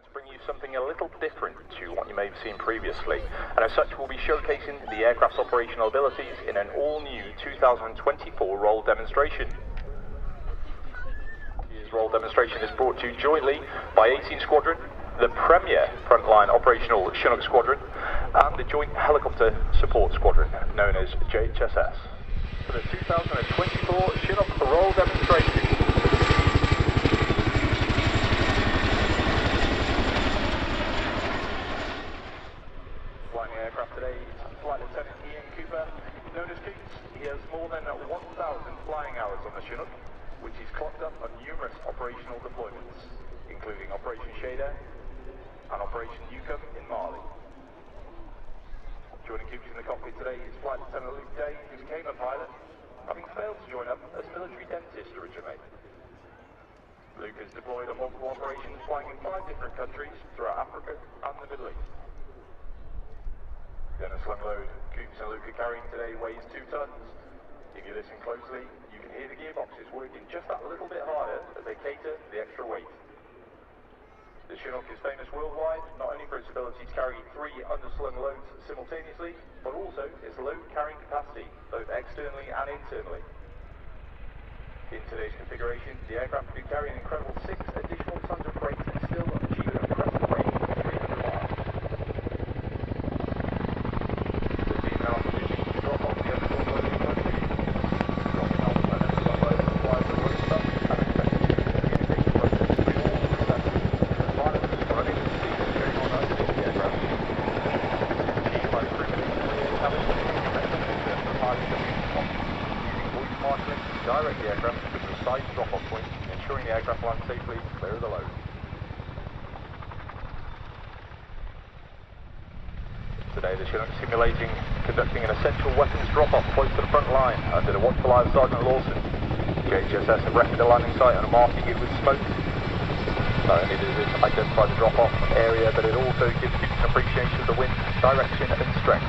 to bring you something a little different to what you may have seen previously, and as such we'll be showcasing the aircraft's operational abilities in an all-new 2024 roll demonstration. This roll demonstration is brought to you jointly by 18 Squadron, the premier frontline operational Chinook Squadron, and the Joint Helicopter Support Squadron, known as JHSS, for the 2024 Chinook roll demonstration. Flying the aircraft today is Flight Lieutenant Ian Cooper, known as Coots. He has more than 1,000 flying hours on the Chinook, which is clocked up on numerous operational deployments, including Operation Shader and Operation Newcomb in Mali. Joining Coops in the cockpit today is Flight Lieutenant Luke Day, who became a pilot, having failed to join up as military dentist originally. Luke has deployed on multiple operations, flying in 5 different countries throughout Africa and the Middle East. Then a slung load Coops and Luke are carrying today weighs 2 tons. If you listen closely, you can hear the gearboxes working just that little bit harder as they cater for the extra weight. The Chinook is famous worldwide, not only for its ability to carry 3 underslung loads simultaneously, but also its load carrying capacity, both externally and internally. In today's configuration, the aircraft can carry an incredible 6 additional tons of freight and still achieve an impressive range of 300 miles. The team now has to drop off the underslung load in country, dropping off an underslung load requires a load stuff and a communication process with all the receptors. Pilots are unable to see what's going on underneath the aircraft. This is achieved by the crew in the cabin, and the pilots are using voice marshalling to direct the aircraft to the precise drop-off point, ensuring the aircraft lands safely clear of the load. Today the Chinook is simulating conducting an essential weapons drop-off close to the front line under the watchful eye of Sergeant Lawson. JHSS have wrecked the landing site and are marking it with smoke. Not only does this identify the drop-off area, but it also gives you an appreciation of the wind, direction and strength.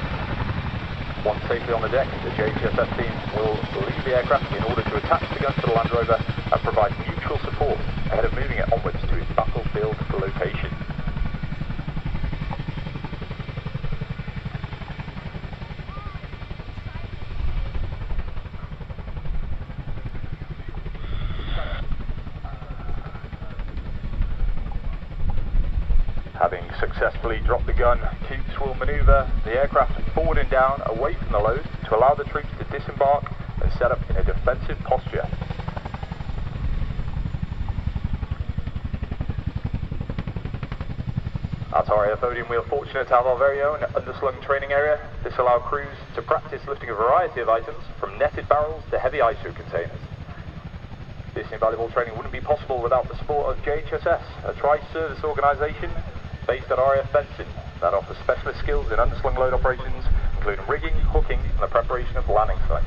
Once safely on the deck, the JHSS team will leave the aircraft in order to attach the gun to the Land Rover and provide mutual support ahead of moving it onwards to its battlefield location. Having successfully dropped the gun, Coops will manoeuvre the aircraft forward and down away from the load to allow the troops to disembark and set up in a defensive posture. At RAF Odiham, we are fortunate to have our very own underslung training area. This allows crews to practice lifting a variety of items, from netted barrels to heavy ISO containers. This invaluable training wouldn't be possible without the support of JHSS, a tri-service organisation based at RAF Benson that offers specialist skills in underslung load operations, including rigging, hooking and the preparation of landing sites.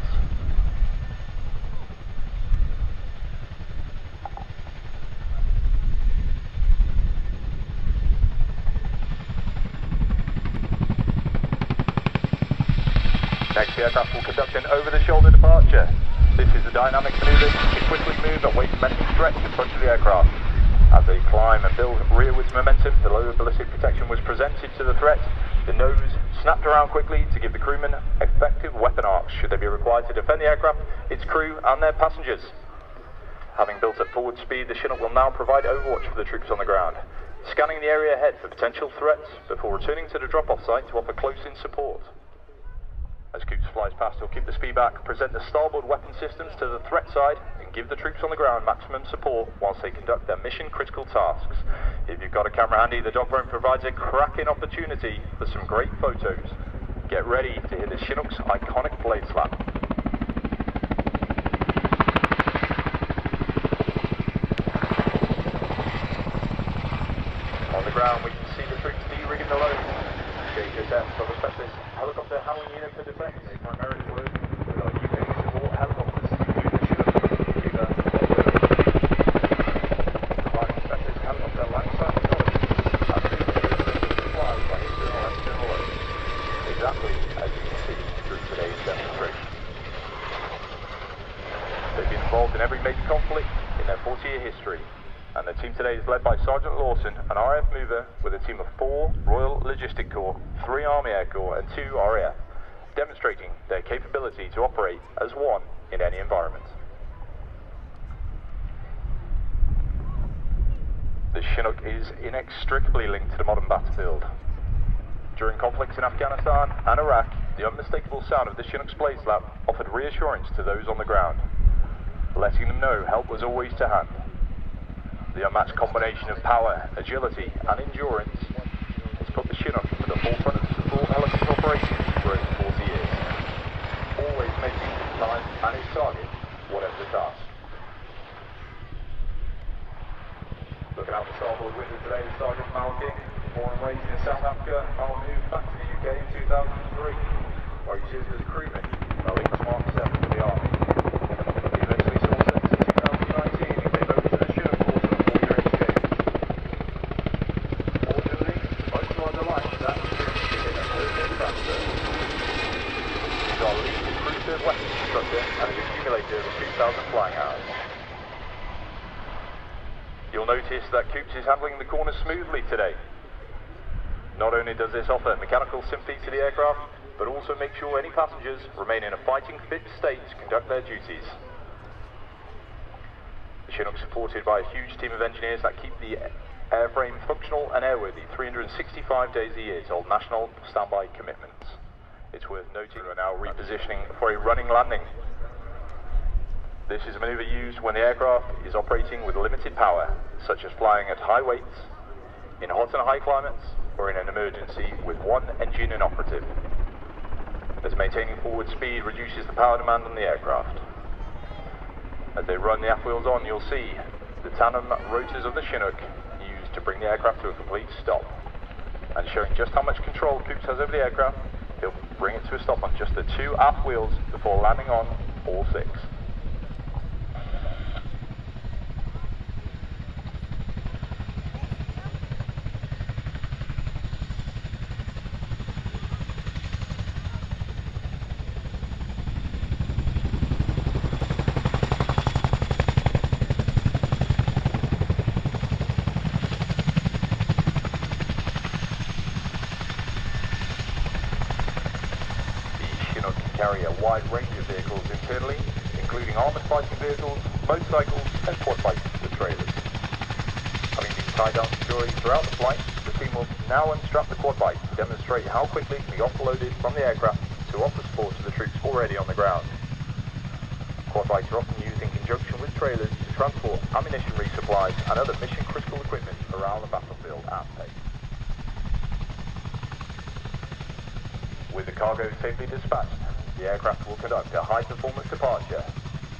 Next, the aircraft will conduct an over-the-shoulder departure. This is a dynamic manoeuvre to quickly move away from any threats in front of the aircraft. As they climb and build rearwards momentum, the low ballistic protection was presented to the threat. The nose snapped around quickly to give the crewmen effective weapon arcs should they be required to defend the aircraft, its crew and their passengers. Having built at forward speed, the Chinook will now provide overwatch for the troops on the ground, scanning the area ahead for potential threats before returning to the drop-off site to offer close-in support. As Coops flies past, he'll keep the speed back, present the starboard weapon systems to the threat side, and give the troops on the ground maximum support whilst they conduct their mission-critical tasks. If you've got a camera handy, the dog drone provides a cracking opportunity for some great photos. Get ready to hear the Chinook's iconic blade slap. On the ground, we can see the troops de-rigging the load. JHSS of a specialist helicopter handling unit for defence. They primarily work with our UK support helicopters, including the Chinook, Cuba, providing specialist helicopter landside knowledge and being supplied by internal and external loads, exactly as you can see through today's demonstration. They've been involved in every major conflict in their 40-year history, and the team today today is led by Sergeant Lawson, an RAF mover with a team of 4 Royal Logistic Corps, 3 Army Air Corps and 2 RAF, demonstrating their capability to operate as one in any environment. The Chinook is inextricably linked to the modern battlefield. During conflicts in Afghanistan and Iraq, the unmistakable sound of the Chinook's blade slap offered reassurance to those on the ground, letting them know help was always to hand. The unmatched combination of power, agility and endurance has put the Chinook at the forefront of support helicopter operations for over 40 years, always making its time and its target, whatever the task. Looking out the starboard window today is Sergeant Malking, born and raised in South Africa, I'll move back to the UK in 2003, where he served as a crewman, Boeing Mark 7 for the Army. He eventually saw service in 2019 and came over to the Chinook Force on a 4-year exchange. Fortunately, most of our life that experience became a perfect transfer. He's our lead crew-served weapons instructor and has accumulated over 2,000 flying hours. You'll notice that Coops is handling the corners smoothly today. Not only does this offer mechanical sympathy to the aircraft, but also make sure any passengers remain in a fighting fit state to conduct their duties. The Chinook is supported by a huge team of engineers that keep the airframe functional and airworthy 365 days a year to hold national standby commitments. It's worth noting we're now repositioning for a running landing. This is a maneuver used when the aircraft is operating with limited power, such as flying at high weights, in hot and high climates, or in an emergency with one engine inoperative, as maintaining forward speed reduces the power demand on the aircraft. As they run the aft wheels on, you'll see the tandem rotors of the Chinook used to bring the aircraft to a complete stop. And showing just how much control Coops has over the aircraft, he'll bring it to a stop on just the 2 aft wheels before landing on all 6. Carry a wide range of vehicles internally, including armoured fighting vehicles, motorcycles and quad bikes with trailers. Having been tied down securely throughout the flight, the team will now unstrap the quad bike to demonstrate how quickly it can be offloaded from the aircraft to offer support to the troops already on the ground. Quad bikes are often used in conjunction with trailers to transport ammunition resupplies and other mission critical equipment around the battlefield at pace. With the cargo safely dispatched, the aircraft will conduct a high-performance departure.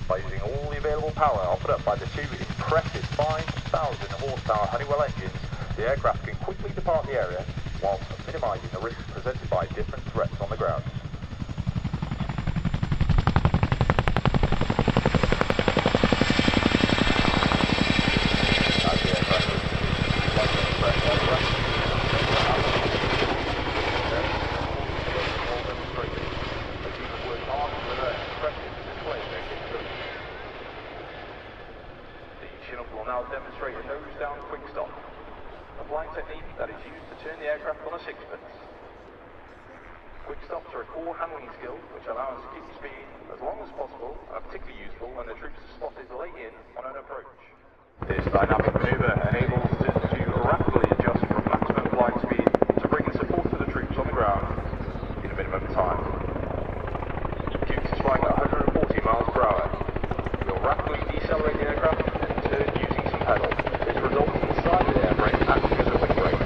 By using all the available power offered up by the 2 impressive 5,000 horsepower Honeywell engines, the aircraft can quickly depart the area whilst minimising the risks presented by different threats on the ground. Demonstrate a nose-down quick stop, a flying technique that is used to turn the aircraft on a sixpence. Quick stops are a core handling skill which allows us to keep speed as long as possible and are particularly useful when the troops are spotted late in on an approach. This dynamic manoeuvre enables us to rapidly adjust from maximum flying speed to bring in support to the troops on the ground in a minimum time. Coops is flying at 140 miles per hour. We'll rapidly decelerate the aircraft and turn using some pedal. This results in the side of the airframe acting as a windbreak.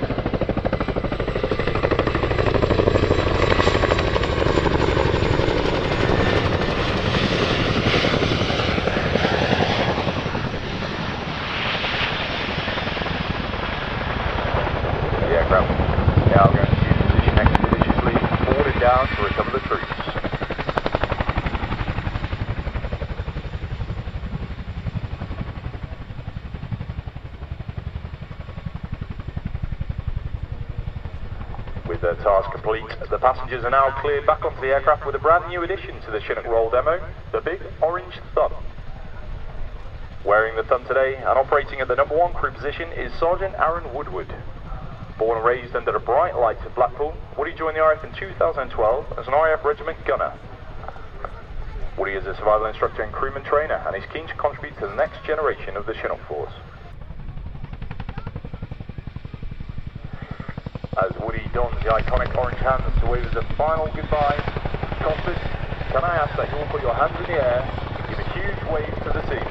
The aircraft now going to position expeditiously forward and down to recover the troops. With their task complete, the passengers are now cleared back onto the aircraft with a brand new addition to the Chinook roll demo, the big orange thumb. Wearing the thumb today and operating at the #1 crew position is Sergeant Aaron Woodward. Born and raised under the bright lights of Blackpool, Woody joined the RAF in 2012 as an RAF regiment gunner. Woody is a survival instructor and crewman trainer and is keen to contribute to the next generation of the Chinook Force. As Woody dons the iconic orange hands to wave us a final goodbye, Cosford, can I ask that you all put your hands in the air and give a huge wave to the team?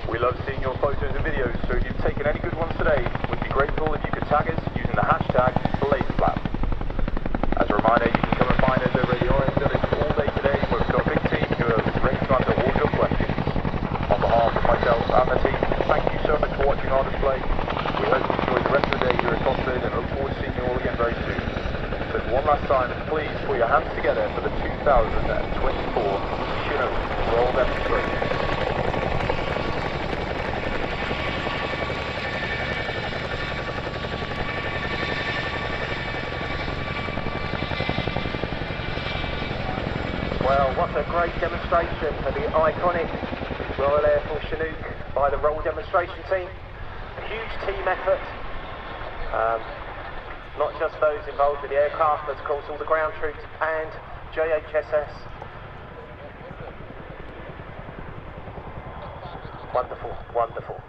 We love seeing your photos and videos, so if you've taken any good ones today, we'd be grateful if you could tag us using the hashtag #BlazeFlap. As a reminder, you can come and find us over at the RAF Village all day today, where we've got a big team who are ready to answer all your questions. On behalf of myself and the team, thank you so much for watching our display. We hope you enjoy the rest of the day here at Cosford and look forward to seeing you all again very soon. So one last time, please put your hands together for the 2024 Chinook Roll Demonstration. Well, what a great demonstration for the iconic Royal Air Force Chinook by the Roll Demonstration Team. A huge team effort, not just those involved with the aircraft, but of course all the ground troops and JHSS. Wonderful, wonderful.